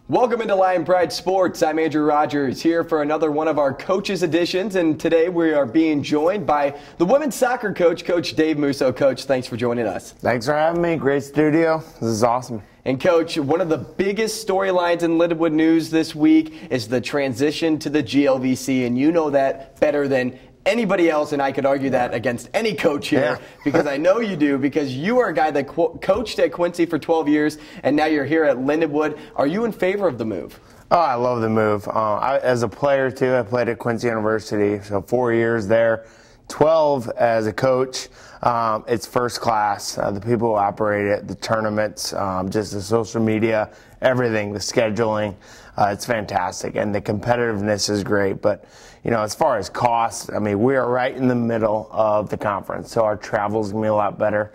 Welcome into Lion Pride Sports. I'm Andrew Rogers here for another one of our Coaches Editions, and today we are being joined by the women's soccer coach, Coach Dave Musso. Coach, thanks for joining us. Thanks for having me. Great studio. This is awesome. And Coach, one of the biggest storylines in Lindenwood news this week is the transition to the GLVC, and you know that better than anybody else, and I could argue that against any coach here, because I know you do, because you are a guy that coached at Quincy for 12 years, and now you're here at Lindenwood. Are you in favor of the move? Oh, I love the move. As a player, too, I played at Quincy University, so 4 years there. 12 as a coach. It's first class. The people who operate it, the tournaments, just the social media, everything, the scheduling. It's fantastic, and the competitiveness is great. But, you know, as far as costs, I mean, we are right in the middle of the conference, so our travel's going to be a lot better.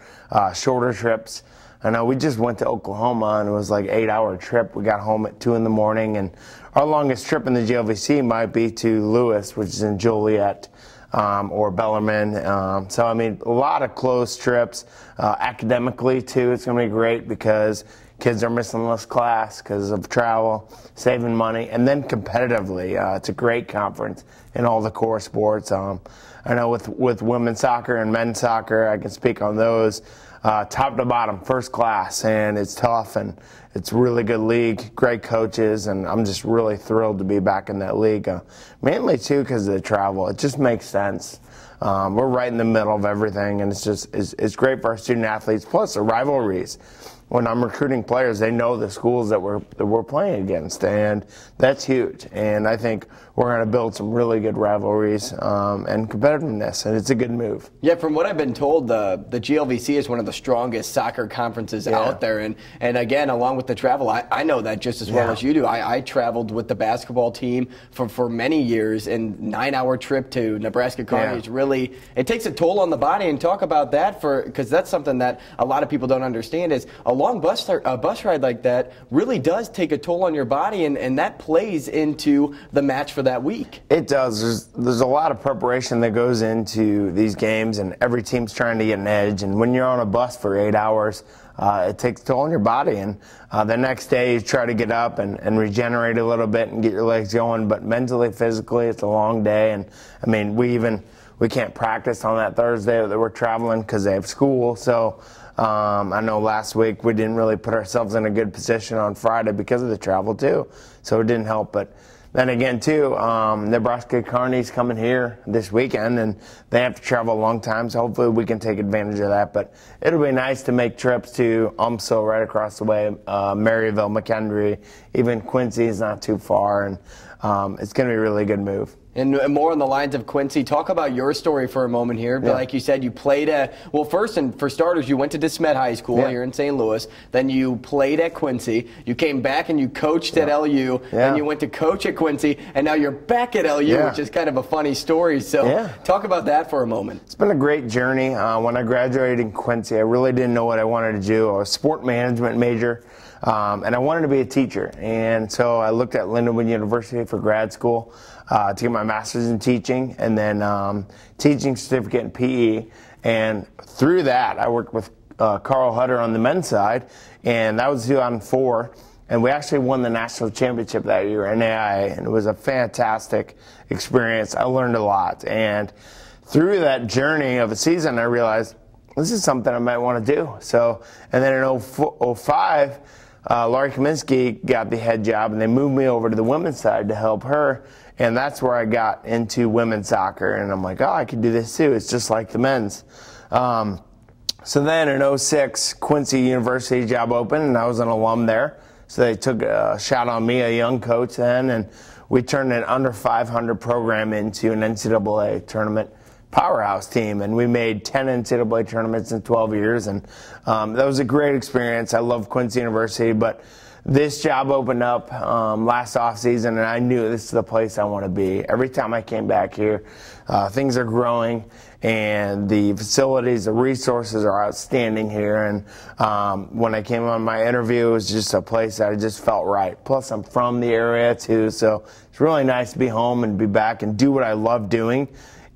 Shorter trips. I know we just went to Oklahoma, and it was like an 8-hour trip. We got home at 2 in the morning, and our longest trip in the GLVC might be to Lewis, which is in Joliet. Or Bellarmine. So, I mean, a lot of close trips. Academically, too, it's going to be great because kids are missing less class because of travel, saving money. And then competitively, it's a great conference in all the core sports. I know with women's soccer and men's soccer, I can speak on those. Top to bottom, first class, and it's tough, and it's a really good league, great coaches, and I'm just really thrilled to be back in that league. Mainly, too, because of the travel. It just makes sense. We're right in the middle of everything, and it's great for our student athletes, plus the rivalries. When I'm recruiting players, they know the schools that we're playing against, and that's huge. And I think we're going to build some really good rivalries and competitiveness, and it's a good move. Yeah, from what I've been told, the GLVC is one of the strongest soccer conferences out there. And again, along with the travel, I know that just as well as you do. I traveled with the basketball team for many years, and 9-hour trip to Nebraska Kearney is really, it takes a toll on the body. And talk about that, because that's something that a lot of people don't understand, is a long bus ride like that really does take a toll on your body, and that plays into the match for that week. It does. There's a lot of preparation that goes into these games, and every team's trying to get an edge. And when you're on a bus for 8 hours, it takes a toll on your body. And the next day you try to get up and regenerate a little bit and get your legs going. But mentally, physically, it's a long day. And, I mean, we can't practice on that Thursday that we're traveling because they have school. So I know last week we didn't really put ourselves in a good position on Friday because of the travel, too. So it didn't help. But then again, too, Nebraska Kearney's coming here this weekend, and they have to travel a long time, so hopefully we can take advantage of that. But it'll be nice to make trips to UMSL right across the way, Maryville, McHenry, even Quincy is not too far, and it's going to be a really good move. And more on the lines of Quincy, talk about your story for a moment here. But like you said, you played well, first and for starters, you went to DeSmet High School here in St. Louis. Then you played at Quincy. You came back and you coached at LU. Then you went to coach at Quincy, and now you're back at LU, which is kind of a funny story. So talk about that for a moment. It's been a great journey. When I graduated in Quincy, I really didn't know what I wanted to do. I was a sport management major. And I wanted to be a teacher, and so I looked at Lindenwood University for grad school to get my master's in teaching, and then teaching certificate in PE. And through that, I worked with Carl Hutter on the men's side, and that was 2004. And we actually won the national championship that year in AIA, and it was a fantastic experience. I learned a lot, and through that journey of the season, I realized this is something I might want to do. So, and then in 2005. Laurie Kaminsky got the head job, and they moved me over to the women's side to help her, and that's where I got into women's soccer, and I'm like, oh, I could do this too. It's just like the men's. So then in 2006, Quincy University job opened, and I was an alum there, so they took a shot on me, a young coach then, and we turned an under 500 program into an NCAA tournament powerhouse team, and we made 10 NCAA tournaments in 12 years, and that was a great experience. I love Quincy University, but this job opened up last offseason, and I knew this is the place I want to be. Every time I came back here, things are growing, and the facilities, the resources are outstanding here, and when I came on my interview, it was just a place that I just felt right. Plus, I'm from the area, too, so it's really nice to be home and be back and do what I love doing.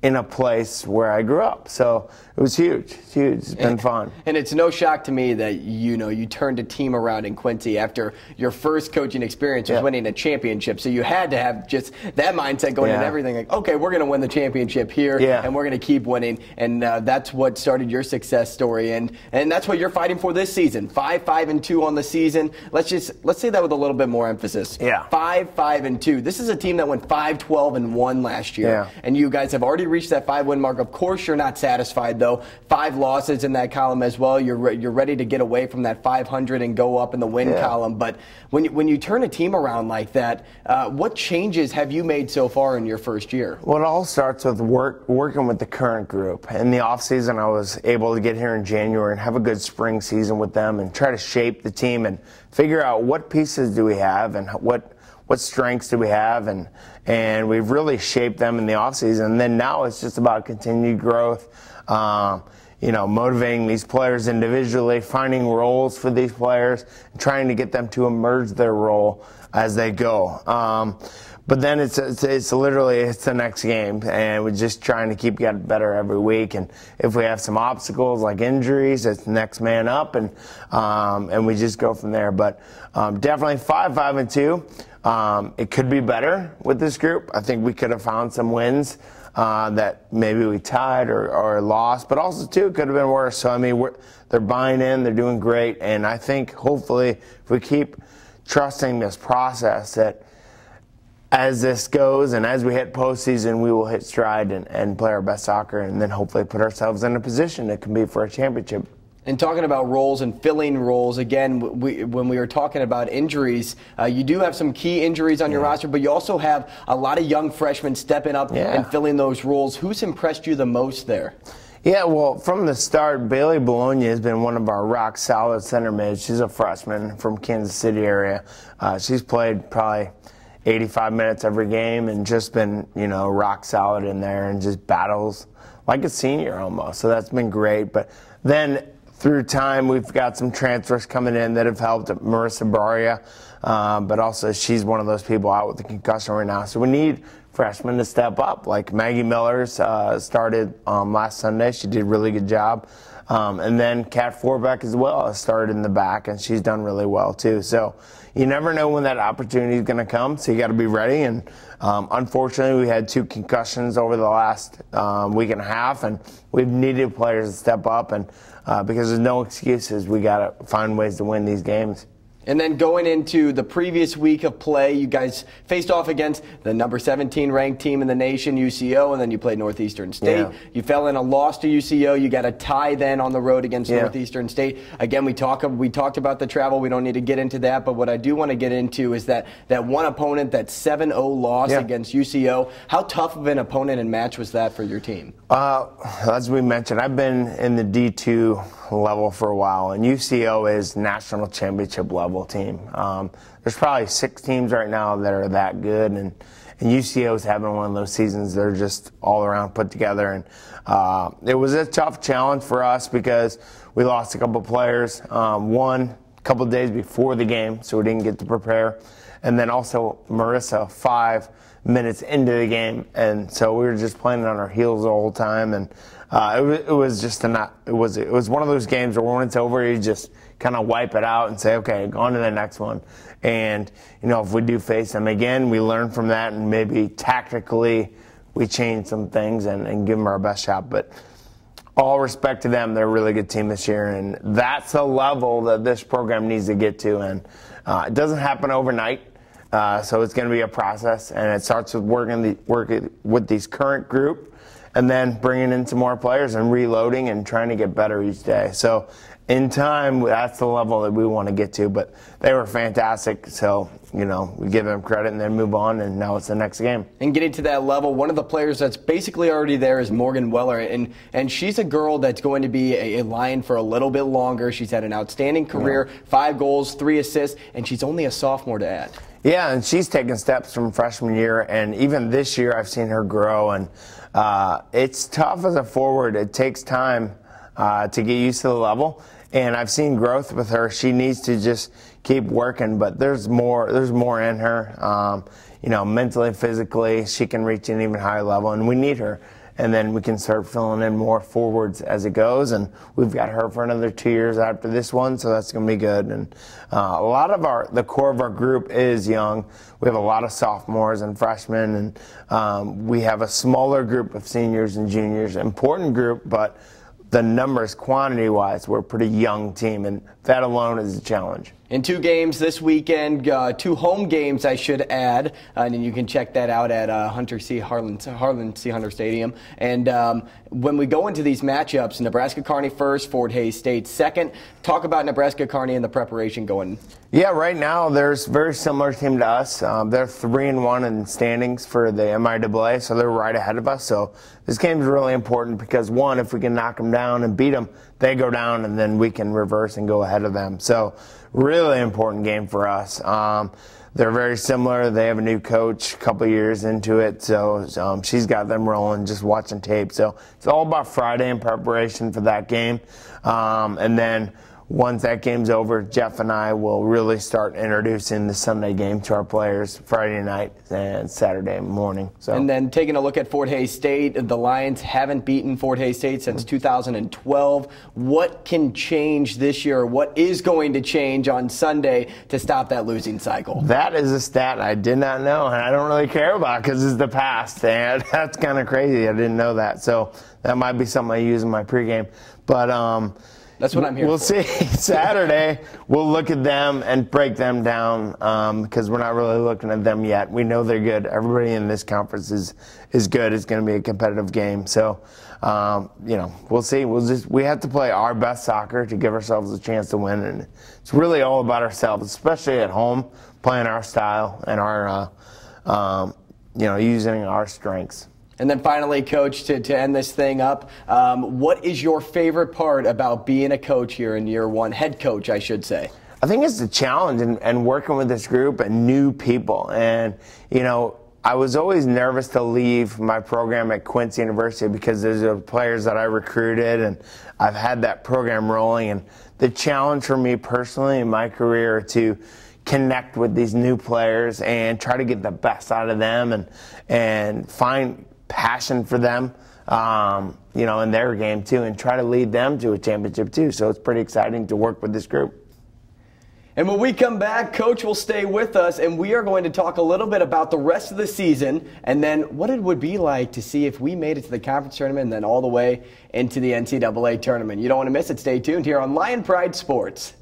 in a place where I grew up. So it was huge. It's huge. It's been fun. And it's no shock to me that you turned a team around in Quincy after your first coaching experience was winning a championship. So you had to have just that mindset going into everything. Like, okay, we're going to win the championship here, and we're going to keep winning. And that's what started your success story. And that's what you're fighting for this season. 5-5-2 on the season. Let's say that with a little bit more emphasis. 5-5-2. This is a team that went 5-12-1 last year, and you guys have already reached that 5-win mark. Of course, you're not satisfied though. 5 losses in that column as well. You're ready to get away from that 500 and go up in the win column. But when you turn a team around like that, what changes have you made so far in your first year? Well, it all starts with working with the current group. In the offseason, I was able to get here in January and have a good spring season with them and try to shape the team and figure out what pieces do we have and what strengths do we have, and we've really shaped them in the offseason. And then now it's just about continued growth, motivating these players individually, finding roles for these players, and trying to get them to emerge their role as they go. But then it's literally the next game, and we're just trying to keep getting better every week. And if we have some obstacles like injuries, it's next man up, and we just go from there. But definitely 5-5-2. It could be better with this group. I think we could have found some wins that maybe we tied or lost, but also too it could have been worse. So I mean, they're buying in, they're doing great, and I think hopefully if we keep trusting this process that as this goes and as we hit postseason, we will hit stride and play our best soccer, and then hopefully put ourselves in a position to compete for a championship. And talking about roles and filling roles, again, when we were talking about injuries, you do have some key injuries on your roster, but you also have a lot of young freshmen stepping up and filling those roles. Who's impressed you the most there? Yeah, well, from the start, Bailey Bologna has been one of our rock-solid center mids. She's a freshman from Kansas City area. She's played probably 85 minutes every game and just been, rock solid in there and just battles like a senior almost. So that's been great. But then through time, we've got some transfers coming in that have helped. Marissa Baria, but also she's one of those people out with the concussion right now. So we need freshmen to step up. Like Maggie Miller's started last Sunday. She did a really good job. And then Kat Forbeck as well started in the back, and she's done really well too. So you never know when that opportunity is going to come, so you got to be ready. And unfortunately, we had 2 concussions over the last week and a half, and we've needed players to step up. And because there's no excuses, we got to find ways to win these games. And then going into the previous week of play, you guys faced off against the number 17 ranked team in the nation, UCO, and then you played Northeastern State. You fell in a loss to UCO. You got a tie then on the road against Northeastern State. Again, we talked about the travel. We don't need to get into that, but what I do want to get into is that one opponent, that 7-0 loss against UCO. How tough of an opponent and match was that for your team? As we mentioned, I've been in the D2 level for a while, and UCO is national championship level team. There's probably 6 teams right now that are that good, and UCO is having one of those seasons. They're just all around put together, and it was a tough challenge for us because we lost a couple players. One a couple days before the game, so we didn't get to prepare, and then also Marissa 5 minutes into the game, and so we were just playing on our heels the whole time, and it was just it was one of those games where when it's over, you just kind of wipe it out and say, okay, on to the next one. And if we do face them again, we learn from that, and maybe tactically we change some things and give them our best shot. But all respect to them, they're a really good team this year, and that's a level that this program needs to get to, and it doesn't happen overnight. So it's going to be a process, and it starts with working with these current group, and then bringing in some more players and reloading and trying to get better each day. So in time, that's the level that we want to get to. But they were fantastic, so we give them credit and then move on, and now it's the next game. And getting to that level, one of the players that's basically already there is Morgan Weller, and she's a girl that's going to be a Lion for a little bit longer. She's had an outstanding career, 5 goals, 3 assists, and she's only a sophomore to add. Yeah, and she's taken steps from freshman year, and even this year I've seen her grow, and it's tough as a forward. It takes time to get used to the level, and I've seen growth with her. She needs to just keep working, but there's more in her. Mentally, physically, she can reach an even higher level, and we need her. and then we can start filling in more forwards as it goes. And we've got her for another 2 years after this one, so that's going to be good. And a lot of the core of our group is young. We have a lot of sophomores and freshmen, and we have a smaller group of seniors and juniors. Important group, but the numbers, quantity-wise, we're a pretty young team, and that alone is a challenge. In 2 games this weekend, 2 home games, I should add, and you can check that out at Harlan C. Hunter Stadium. And when we go into these matchups, Nebraska Kearney first, Fort Hays State second. Talk about Nebraska Kearney and the preparation going. Yeah, right now there's a very similar team to us. They're 3-1 in standings for the MIAA, so they're right ahead of us. So this game is really important because, one, if we can knock them down and beat them, they go down, and then we can reverse and go ahead of them. So really important game for us. They're very similar. They have a new coach a couple years into it, so she's got them rolling, just watching tape. So it's all about Friday in preparation for that game. And then once that game's over, Jeff and I will really start introducing the Sunday game to our players Friday night and Saturday morning. So. And then taking a look at Fort Hays State, the Lions haven't beaten Fort Hays State since 2012. What can change this year? What is going to change on Sunday to stop that losing cycle? That is a stat I did not know, and I don't really care about because it's the past, and that's kind of crazy. I didn't know that. So that might be something I use in my pregame. But that's what I'm here for. We'll see. Saturday, we'll look at them and break them down because we're not really looking at them yet. We know they're good. Everybody in this conference is good. It's going to be a competitive game. So, we'll see. We have to play our best soccer to give ourselves a chance to win. And it's really all about ourselves, especially at home, playing our style and our, using our strengths. And then finally, Coach, to end this thing up, what is your favorite part about being a coach here in year one? Head coach, I should say. I think it's the challenge and working with this group and new people. And, I was always nervous to leave my program at Quincy University because there's the players that I recruited, and I've had that program rolling. And the challenge for me personally in my career to connect with these new players and try to get the best out of them and find passion for them, in their game too, and try to lead them to a championship too. So it's pretty exciting to work with this group. And when we come back, Coach will stay with us, and we are going to talk a little bit about the rest of the season and then what it would be like to see if we made it to the conference tournament and then all the way into the NCAA tournament. You don't want to miss it. Stay tuned here on Lion Pride Sports.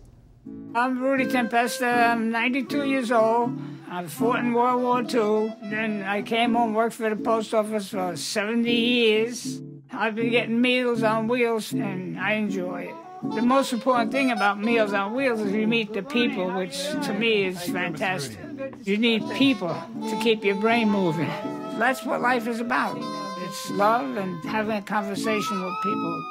I'm Rudy Tempesta. I'm 92 years old. I fought in World War II. Then I came home, worked for the post office for 70 years. I've been getting Meals on Wheels, and I enjoy it. The most important thing about Meals on Wheels is you meet the people, which to me is fantastic. You need people to keep your brain moving. That's what life is about. It's love and having a conversation with people.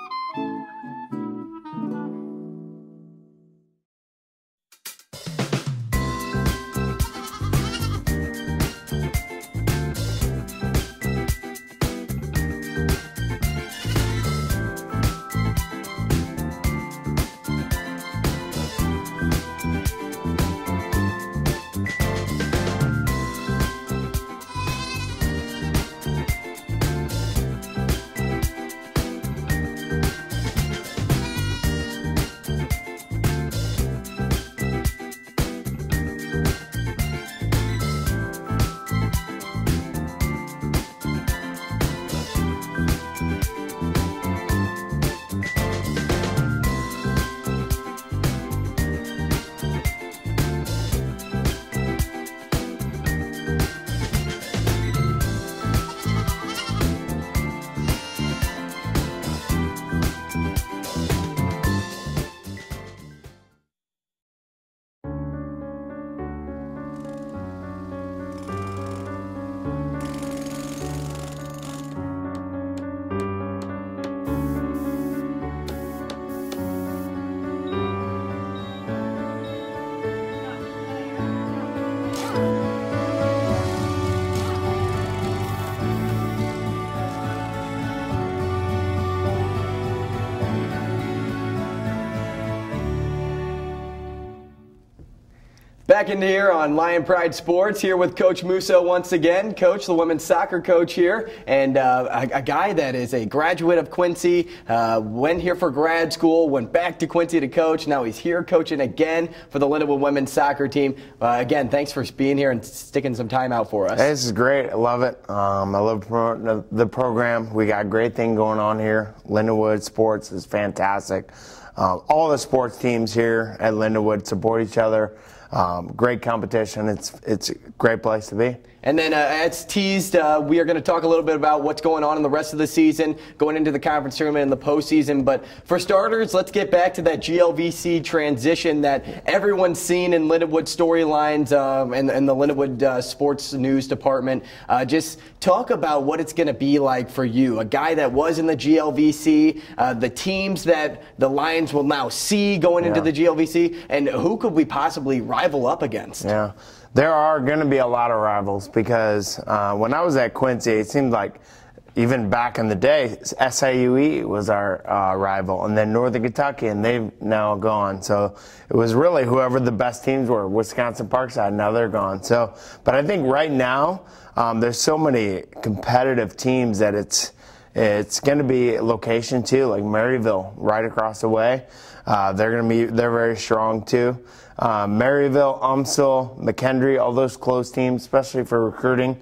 Back in here on Lion Pride Sports, here with Coach Musso once again. Coach, the women's soccer coach here, and a guy that is a graduate of Quincy, went here for grad school, went back to Quincy to coach. Now he's here coaching again for the Lindenwood women's soccer team. Again, thanks for being here and sticking some time out for us. Hey, this is great. I love it. I love promoting the program. We got a great thing going on here. Lindenwood Sports is fantastic. All the sports teams here at Lindenwood support each other. Great competition. It's a great place to be. And then as teased, we are going to talk a little bit about what's going on in the rest of the season, going into the conference tournament and the postseason. But for starters, let's get back to that GLVC transition that everyone's seen in Lindenwood storylines and the Lindenwood sports news department. Just talk about what it's going to be like for you, a guy that was in the GLVC, the teams that the Lions will now see going into the GLVC, and who could we possibly rival up against? Yeah. There are going to be a lot of rivals because when I was at Quincy, it seemed like even back in the day, SIUE was our rival, and then Northern Kentucky, and they've now gone. So it was really whoever the best teams were. Wisconsin Parkside, now they're gone. So, but I think right now there's so many competitive teams that it's going to be location too, like Maryville, right across the way. They're very strong too. Maryville, UMSL, McKendree, all those close teams, especially for recruiting.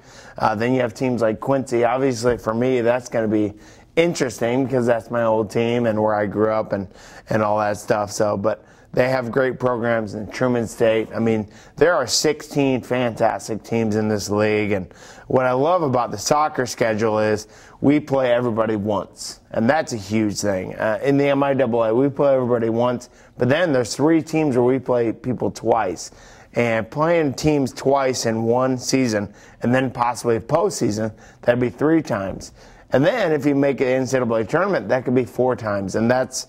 Then you have teams like Quincy. Obviously, for me, that's going to be interesting because that's my old team and where I grew up and all that stuff. So, but they have great programs in Truman State. I mean, there are 16 fantastic teams in this league. And what I love about the soccer schedule is we play everybody once. And that's a huge thing. In the MIAA, we play everybody once. But then there's 3 teams where we play people twice. And playing teams twice in one season and then possibly a postseason, that'd be 3 times. And then if you make an NCAA tournament, that could be 4 times. And that's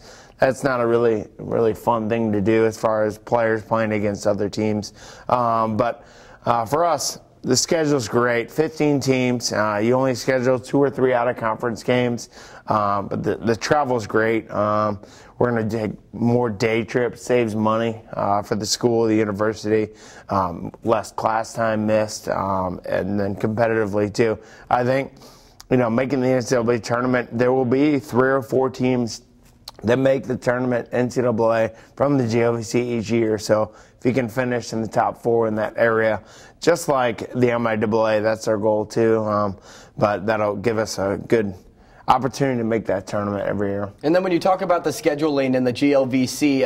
not a really fun thing to do as far as players playing against other teams. But for us, the schedule's great. 15 teams. You only schedule 2 or 3 out-of-conference games. But the travel's great. We're going to take more day trips, saves money for the school, the university, less class time missed, and then competitively too. I think, making the NCAA tournament, there will be 3 or 4 teams that make the tournament NCAA from the GLVC each year. So if you can finish in the top 4 in that area, just like the MIAA, that's our goal too. But that'll give us a good opportunity to make that tournament every year. And then when you talk about the scheduling and the GLVC,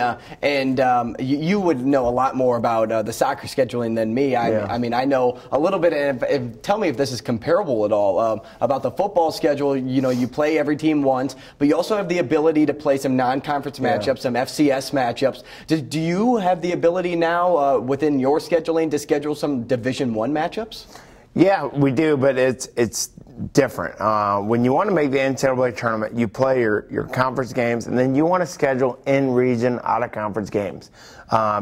you would know a lot more about the soccer scheduling than me. I mean, I know a little bit, and tell me if this is comparable at all, about the football schedule. You play every team once, but you also have the ability to play some non-conference matchups, some FCS matchups. Do you have the ability now within your scheduling to schedule some Division I matchups? Yeah, we do, but it's different. When you want to make the NCAA tournament, you play your conference games, and then you want to schedule in-region, out-of-conference games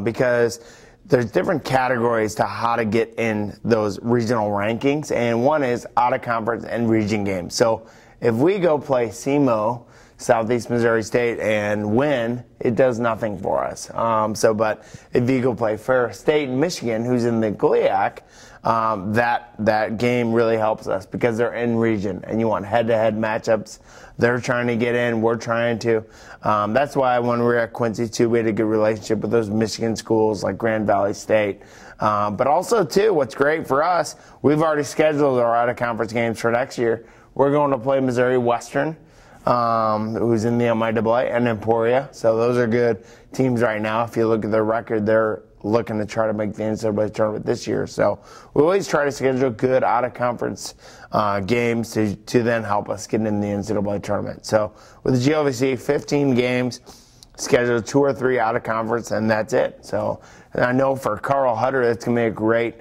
because there's different categories to how to get in those regional rankings, and one is out-of-conference and region games. So if we go play SEMO, Southeast Missouri State, and win, it does nothing for us. But if you go play Ferris State in Michigan, who's in the GLIAC, that game really helps us because they're in region and you want head-to-head matchups. They're trying to get in, we're trying to. That's why when we were at Quincy too, we had a good relationship with those Michigan schools like Grand Valley State. But also too, what's great for us, we've already scheduled our out-of-conference games for next year. We're going to play Missouri Western, who's in the MIAA, and Emporia. So those are good teams right now. If you look at their record, they're looking to try to make the NCAA tournament this year. So we always try to schedule good out-of-conference games to then help us get in the NCAA tournament. So with the GLVC, 15 games, schedule 2 or 3 out-of-conference, and that's it. So and I know for Carl Hutter, it's going to be a great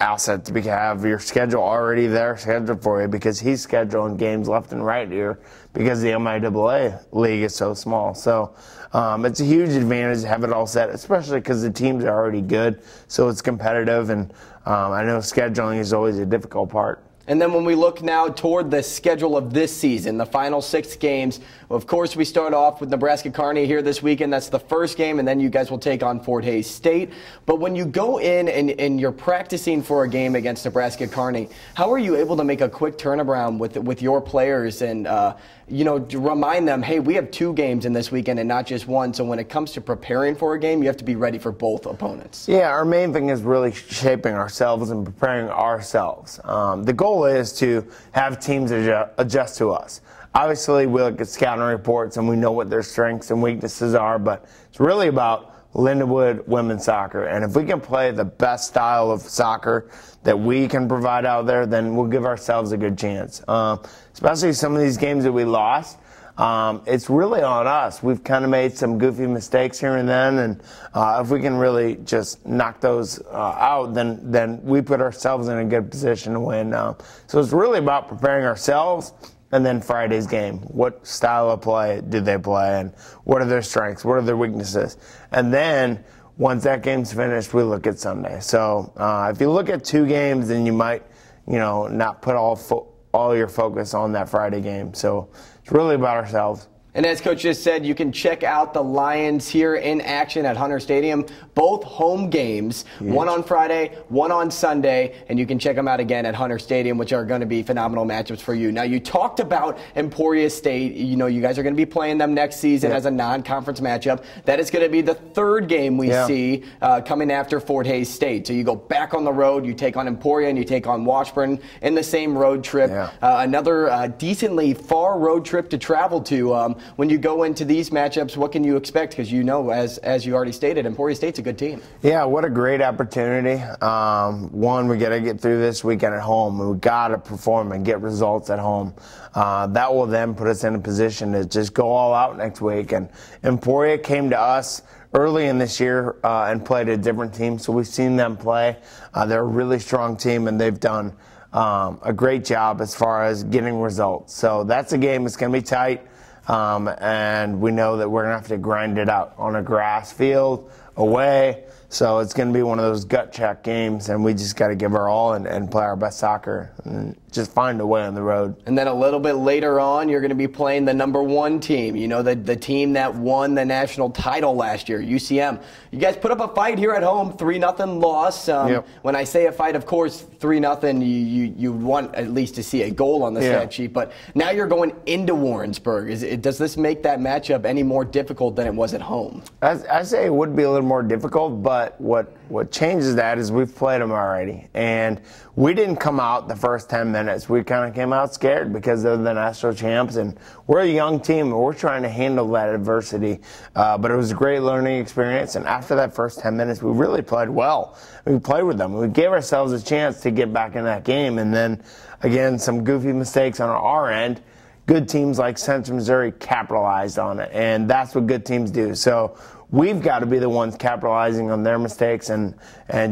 asset to have your schedule already there scheduled for you because he's scheduling games left and right here because the MIAA league is so small. So it's a huge advantage to have it all set, especially because the teams are already good, so it's competitive, and I know scheduling is always a difficult part. And then when we look now toward the schedule of this season, the final 6 games, of course, we start off with Nebraska Kearney here this weekend. That's the first game, and then you guys will take on Fort Hays State. But when you go in and you're practicing for a game against Nebraska Kearney, how are you able to make a quick turnaround with your players and to remind them, hey, we have 2 games in this weekend and not just 1. So when it comes to preparing for a game, you have to be ready for both opponents. Yeah, our main thing is really shaping ourselves and preparing ourselves. The goal is to have teams adjust to us. Obviously, we look at scouting reports and we know what their strengths and weaknesses are, but it's really about Lindenwood women's soccer. And if we can play the best style of soccer that we can provide out there, then we'll give ourselves a good chance. Especially some of these games that we lost. It's really on us. We've kind of made some goofy mistakes here and then, and if we can really just knock those out, then we put ourselves in a good position to win. So it's really about preparing ourselves, and then Friday's game. What style of play do they play, and what are their strengths? What are their weaknesses? And then once that game's finished, we look at Sunday. So if you look at 2 games, then you might, not put all your focus on that Friday game. So it's really about ourselves. And as Coach just said, you can check out the Lions here in action at Hunter Stadium. Both home games, one on Friday, one on Sunday, and you can check them out again at Hunter Stadium, which are going to be phenomenal matchups for you. Now, you talked about Emporia State. You guys are going to be playing them next season as a non-conference matchup. That is going to be the 3rd game we see coming after Fort Hays State. So you go back on the road, you take on Emporia, and you take on Washburn in the same road trip. Another decently far road trip to travel to. When you go into these matchups, what can you expect? Because as you already stated, Emporia State's a good team. Yeah, what a great opportunity. One, we got to get through this weekend at home. We got to perform and get results at home. That will then put us in a position to just go all out next week. And Emporia came to us early in this year and played a different team, so we've seen them play. They're a really strong team, and they've done a great job as far as getting results. So that's a game that's going to be tight. And we know that we're going to have to grind it out on a grass field, away. So it's going to be one of those gut check games, and we just got to give our all and play our best soccer and just find a way on the road. And then a little bit later on, you're going to be playing the #1 team, the team that won the national title last year, UCM. You guys put up a fight here at home, 3-0 loss. When I say a fight, of course, 3-0, you want at least to see a goal on the stat sheet. But now you're going into Warrensburg. Does this make that matchup any more difficult than it was at home? I say it would be a little more difficult, but what changes that is we've played them already. And we didn't come out the first 10 minutes. We kind of came out scared because they're the national champs, and we're a young team, and we're trying to handle that adversity. But it was a great learning experience, and after that first 10 minutes, we really played well. We played with them. We gave ourselves a chance to get back in that game, and then, again, some goofy mistakes on our end. Good teams like Central Missouri capitalized on it, and that's what good teams do. So we've got to be the ones capitalizing on their mistakes and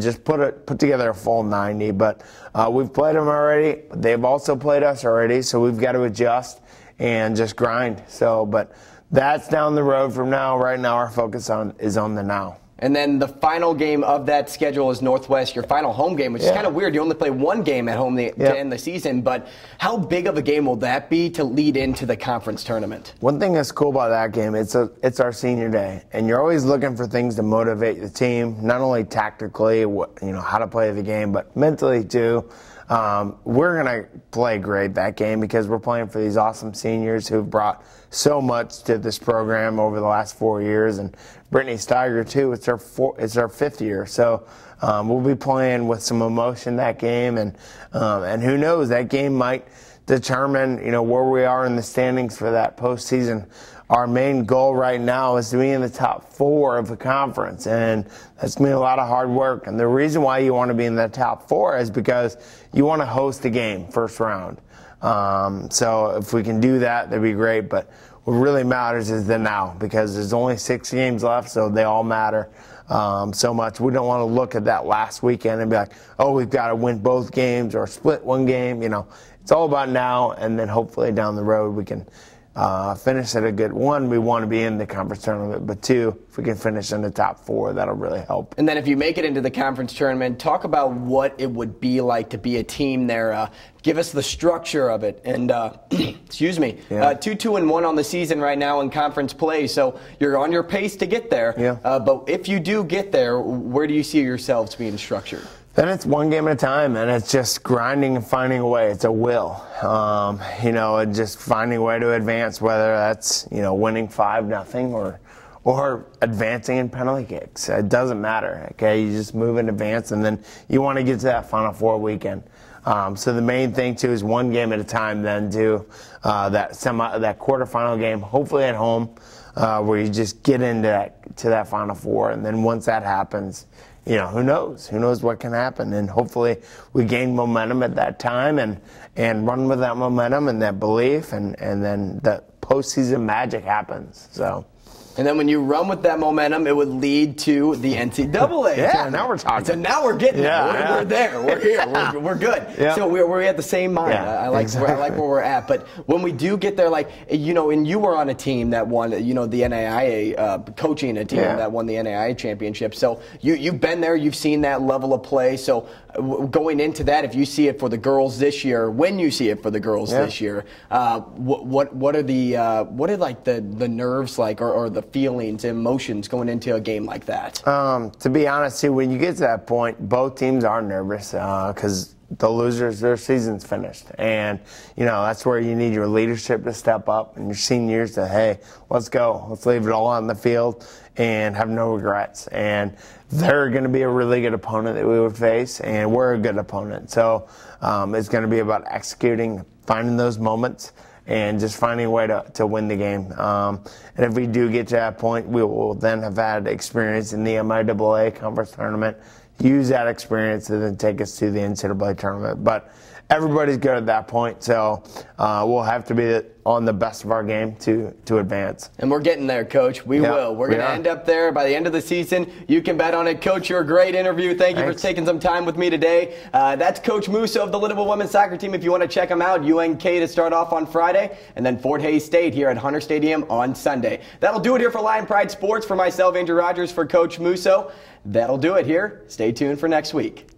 just put together a full 90. But we've played them already. They've also played us already, so we've got to adjust and just grind. So, but that's down the road from now. Right now, our focus is on the now. And then the final game of that schedule is Northwest, your final home game, which is kind of weird. You only play 1 game at home to end the season. But how big of a game will that be to lead into the conference tournament? One thing that's cool about that game, it's our senior day. And you're always looking for things to motivate the team, not only tactically, how to play the game, but mentally too. We're going to play great that game because we're playing for these awesome seniors who've brought so much to this program over the last 4 years, and Brittany Steiger too. It's our 5th year, so we'll be playing with some emotion that game, and who knows, that game might determine where we are in the standings for that postseason. Our main goal right now is to be in the top 4 of the conference, and that's going to be a lot of hard work. And the reason why you want to be in the top 4 is because you want to host a game first round. So if we can do that, that'd be great. But what really matters is the now, because there's only 6 games left, so they all matter so much. We don't want to look at that last weekend and be like, oh, we've got to win both games or split one game. It's all about now, and then hopefully down the road we can finish at a good one. We want to be in the conference tournament, but two, if we can finish in the top 4, that'll really help. And then if you make it into the conference tournament, talk about what it would be like to be a team there. Give us the structure of it. And excuse me, 2-2-1 on the season right now in conference play. So you're on your pace to get there. Yeah. But if you do get there, where do you see yourselves being structured? Then it's one game at a time, and it's just grinding and finding a way. It's a will, and just finding a way to advance, whether that's, winning 5-0 or advancing in penalty kicks. It doesn't matter, okay? You just move and advance, and then you want to get to that Final Four weekend. So the main thing, too, is one game at a time, then do that quarterfinal game, hopefully at home, where you just get into that Final Four. And then once that happens, who knows? Who knows what can happen? And hopefully we gain momentum at that time and run with that momentum and that belief, and then the postseason magic happens. So. And then when you run with that momentum, it would lead to the NCAA. Yeah, now we're talking. So now we're getting there. We're there. We're here. We're good. Yeah. So we're at the same mind. Yeah, I like where we're at. But when we do get there, and you were on a team that won, the NAIA, coaching a team that won the NAIA championship. So you've been there. You've seen that level of play. So going into that, if you see it for the girls this year, when you see it for the girls this year, what are the nerves like, or the feelings, emotions going into a game like that? To be honest, too, when you get to that point, both teams are nervous because the losers, their season's finished. And, that's where you need your leadership to step up and your seniors to, hey, let's go. Let's leave it all on the field and have no regrets. And they're going to be a really good opponent that we would face, and we're a good opponent. So it's going to be about executing, finding those moments, and just finding a way to win the game. And if we do get to that point, we will then have had experience in the MIAA conference tournament, use that experience to then take us to the NCAA tournament. But everybody's good at that point, so we'll have to be on the best of our game to advance. And we're getting there, Coach. We will. We're going to end up there by the end of the season. You can bet on it. Coach, you're a great interview. Thank you for taking some time with me today. That's Coach Musso of the Lindenwood women's soccer team. If you want to check them out, UNK to start off on Friday, and then Fort Hays State here at Hunter Stadium on Sunday. That'll do it here for Lion Pride Sports. For myself, Andrew Rogers, for Coach Musso. That'll do it here. Stay tuned for next week.